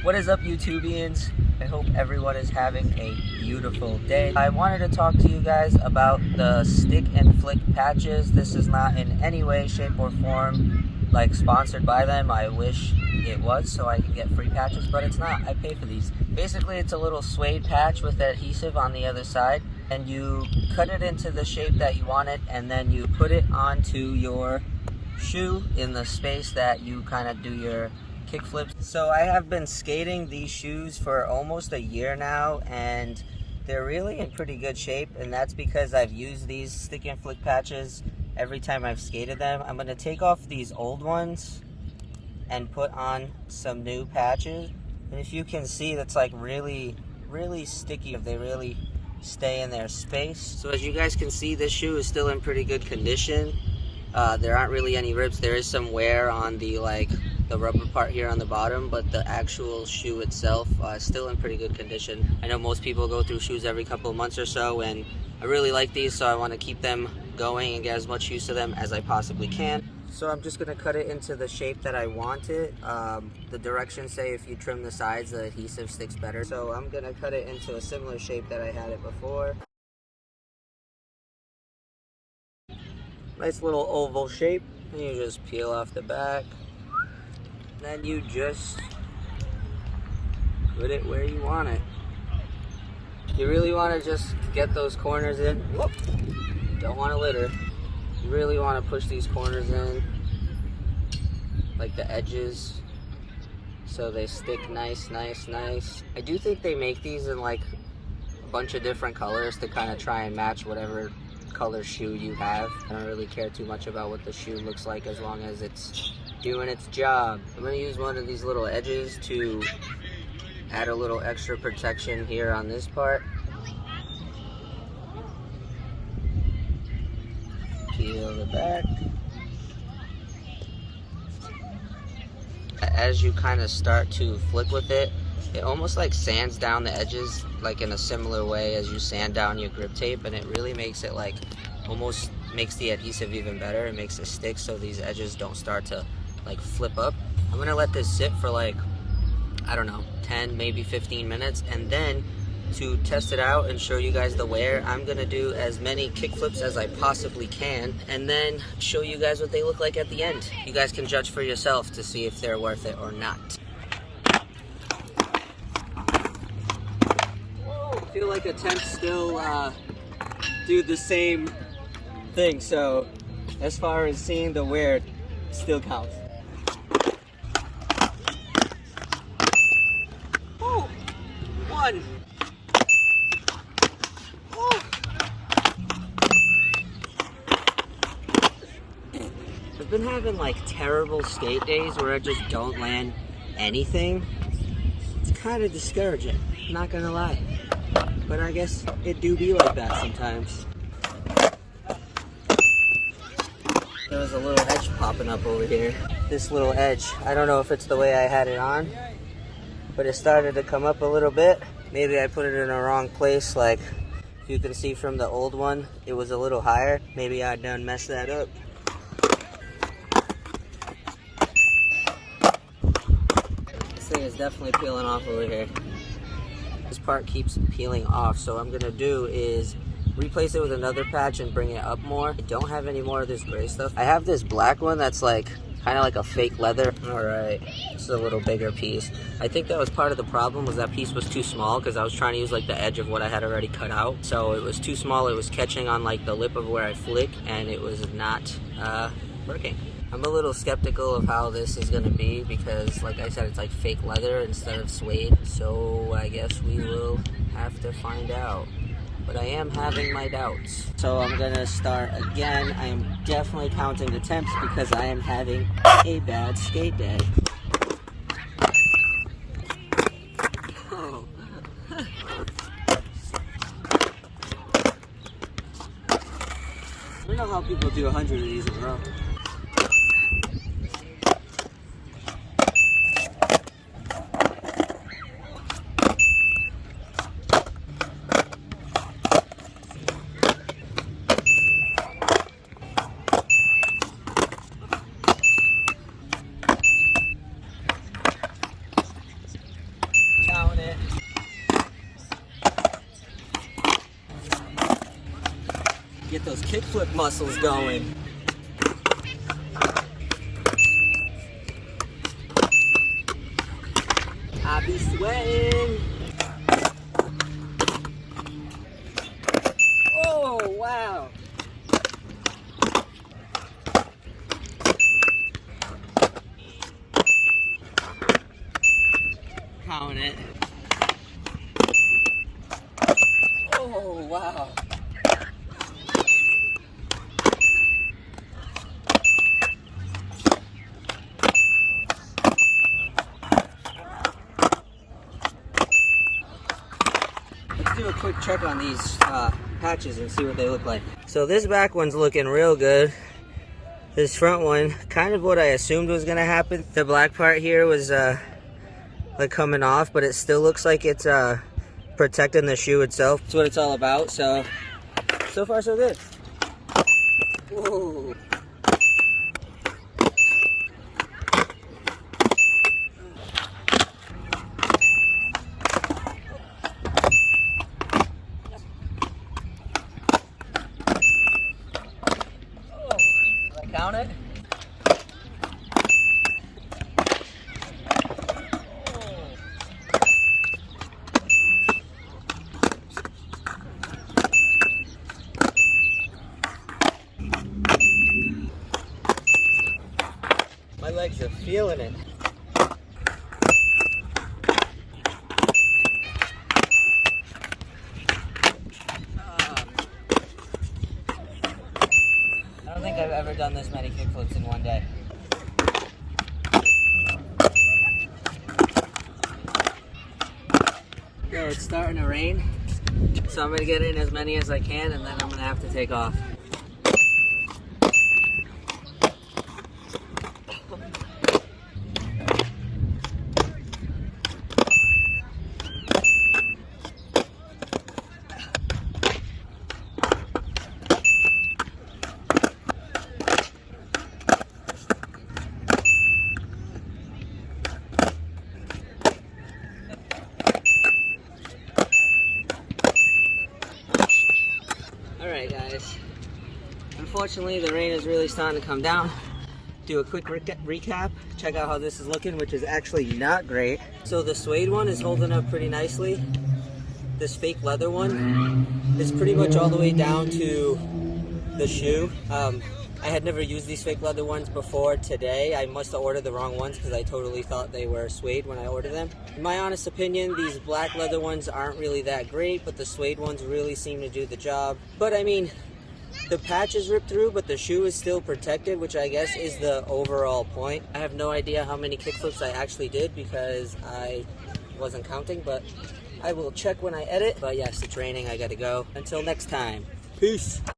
What is up, YouTubians? I hope everyone is having a beautiful day. I wanted to talk to you guys about the stick and flick patches. This is not in any way, shape, or form like sponsored by them. I wish it was so I can get free patches, but it's not. I pay for these. Basically, it's a little suede patch with adhesive on the other side, and you cut it into the shape that you want it, and then you put it onto your shoe in the space that you kind of do your kick flips. So I have been skating these shoes for almost a year now, and they're really in pretty good shape, and that's because I've used these stick and flick patches every time I've skated them. I'm going to take off these old ones and put on some new patches, and if you can see, that's like really sticky. They really stay in their space. So as you guys can see, this shoe is still in pretty good condition. There aren't really any rips. There is some wear on the rubber part here on the bottom, but the actual shoe itself is still in pretty good condition. I know most people go through shoes every couple of months or so, and I really like these, so I want to keep them going and get as much use of them as I possibly can. So I'm just going to cut it into the shape that I want it. The directions say if you trim the sides, the adhesive sticks better. So I'm going to cut it into a similar shape that I had it before. Nice little oval shape, and you just peel off the back. Then you just put it where you want it. You really want to just get those corners in. Whoop. Don't want to litter. You really want to push these corners in, like the edges, so they stick nice. I do think they make these in like a bunch of different colors to kind of try and match whatever color shoe you have. I don't really care too much about what the shoe looks like as long as it's doing its job. I'm going to use one of these little edges to add a little extra protection here on this part. Peel the back. As you kind of start to flick with it, it almost like sands down the edges like in a similar way as you sand down your grip tape, and it really makes it like almost makes the adhesive even better. It makes it stick so these edges don't start to like flip up. I'm gonna let this sit for like, I don't know, 10 maybe 15 minutes, and then to test it out and show you guys the wear, I'm gonna do as many kick flips as I possibly can and then show you guys what they look like at the end. You guys can judge for yourself to see if they're worth it or not. I feel like attempts still do the same thing, so as far as seeing the wear, it still counts. Oh, one. Oh. I've been having like terrible skate days where I just don't land anything. It's kind of discouraging, not gonna lie. But I guess it do be like that sometimes. There was a little edge popping up over here. This little edge, I don't know if it's the way I had it on, but it started to come up a little bit. Maybe I put it in the wrong place. Like, if you can see from the old one, it was a little higher. Maybe I done messed that up. This thing is definitely peeling off over here. This part keeps peeling off, so what I'm gonna do is replace it with another patch and bring it up more. I don't have any more of this gray stuff. I have this black one that's like kind of like a fake leather. All right, this is a little bigger piece. I think that was part of the problem, was that piece was too small because I was trying to use like the edge of what I had already cut out. So it was too small. It was catching on like the lip of where I flick, and it was not working. I'm a little skeptical of how this is gonna be because, like I said, it's like fake leather instead of suede. So I guess we will have to find out. But I am having my doubts. So I'm gonna start again. I am definitely counting attempts because I am having a bad skate day. Oh. I don't know how people do 100 of these in a row. those kickflip muscles going. I be sweating. Oh, wow. Count it. Oh, wow. Let's do a quick check on these patches and see what they look like. So this back one's looking real good. This front one, kind of what I assumed was gonna happen. The black part here was like coming off, but it still looks like it's protecting the shoe itself. That's what it's all about. So far so good. Whoa. Count it. My legs are feeling it. I don't think I've ever done this many kickflips in one day. Yo, it's starting to rain, so I'm gonna get in as many as I can, and then I'm gonna have to take off. Alright guys, unfortunately the rain is really starting to come down. Do a quick recap, check out how this is looking, which is actually not great. So the suede one is holding up pretty nicely. This fake leather one is pretty much all the way down to the shoe. I had never used these fake leather ones before today. I must have ordered the wrong ones because I totally thought they were suede when I ordered them. In my honest opinion, these black leather ones aren't really that great, but the suede ones really seem to do the job. But I mean, the patch is ripped through, but the shoe is still protected, which I guess is the overall point. I have no idea how many kickflips I actually did because I wasn't counting, but I will check when I edit. But yes, it's raining, I gotta go. Until next time, peace.